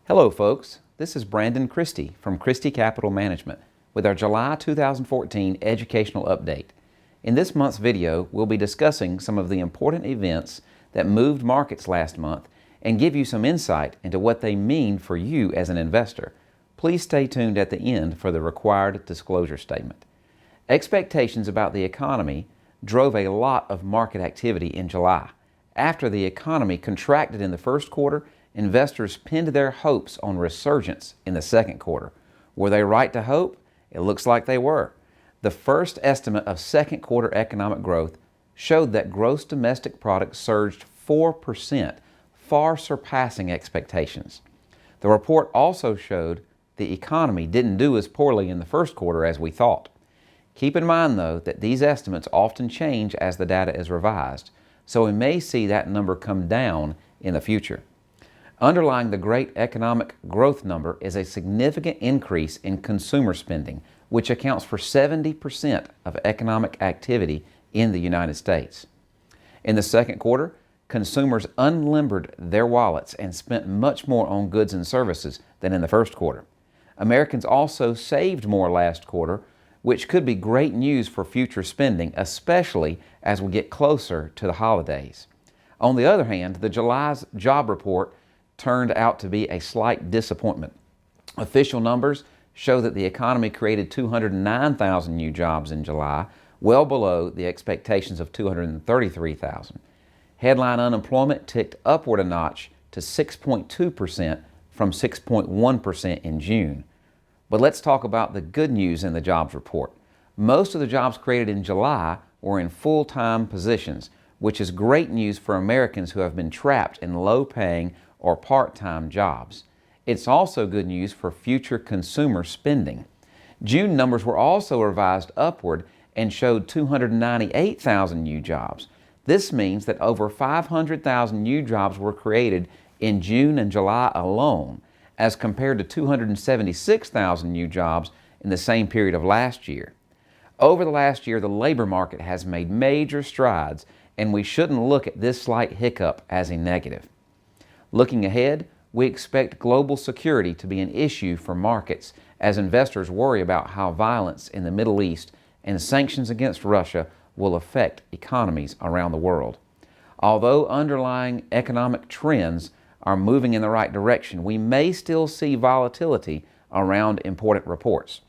Hello folks, this is Brandon Christy from Christy Capital Management with our July 2014 educational update. In this month's video, we'll be discussing some of the important events that moved markets last month and give you some insight into what they mean for you as an investor. Please stay tuned at the end for the required disclosure statement. Expectations about the economy drove a lot of market activity in July. After the economy contracted in the first quarter, investors pinned their hopes on resurgence in the second quarter. Were they right to hope? It looks like they were. The first estimate of second quarter economic growth showed that gross domestic product surged 4%, far surpassing expectations. The report also showed the economy didn't do as poorly in the first quarter as we thought. Keep in mind, though, that these estimates often change as the data is revised, so we may see that number come down in the future. Underlying the great economic growth number is a significant increase in consumer spending, which accounts for 70% of economic activity in the United States. In the second quarter, consumers unlimbered their wallets and spent much more on goods and services than in the first quarter. Americans also saved more last quarter, which could be great news for future spending, especially as we get closer to the holidays. On the other hand, the July's job report turned out to be a slight disappointment. Official numbers show that the economy created 209,000 new jobs in July, well below the expectations of 233,000. Headline unemployment ticked upward a notch to 6.2% from 6.1% in June. But let's talk about the good news in the jobs report. Most of the jobs created in July were in full-time positions, which is great news for Americans who have been trapped in low-paying or part-time jobs. It's also good news for future consumer spending. June numbers were also revised upward and showed 298,000 new jobs. This means that over 500,000 new jobs were created in June and July alone, as compared to 276,000 new jobs in the same period of last year. Over the last year, the labor market has made major strides, and we shouldn't look at this slight hiccup as a negative. Looking ahead, we expect global security to be an issue for markets as investors worry about how violence in the Middle East and sanctions against Russia will affect economies around the world. Although underlying economic trends are moving in the right direction, we may still see volatility around important reports.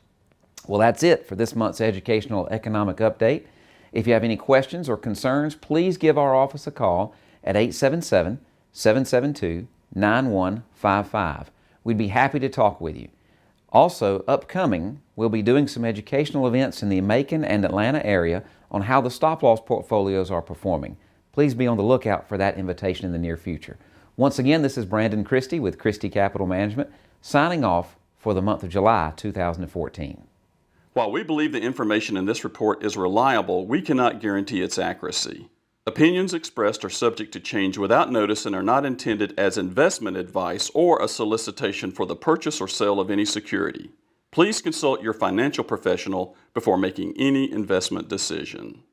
Well, that's it for this month's educational economic update. If you have any questions or concerns, please give our office a call at 877-772-9155. We'd be happy to talk with you. Also, upcoming, we'll be doing some educational events in the Macon and Atlanta area on how the stop-loss portfolios are performing. Please be on the lookout for that invitation in the near future. Once again, this is Brandon Christy with Christy Capital Management, signing off for the month of July 2014. While we believe the information in this report is reliable, we cannot guarantee its accuracy. Opinions expressed are subject to change without notice and are not intended as investment advice or a solicitation for the purchase or sale of any security. Please consult your financial professional before making any investment decision.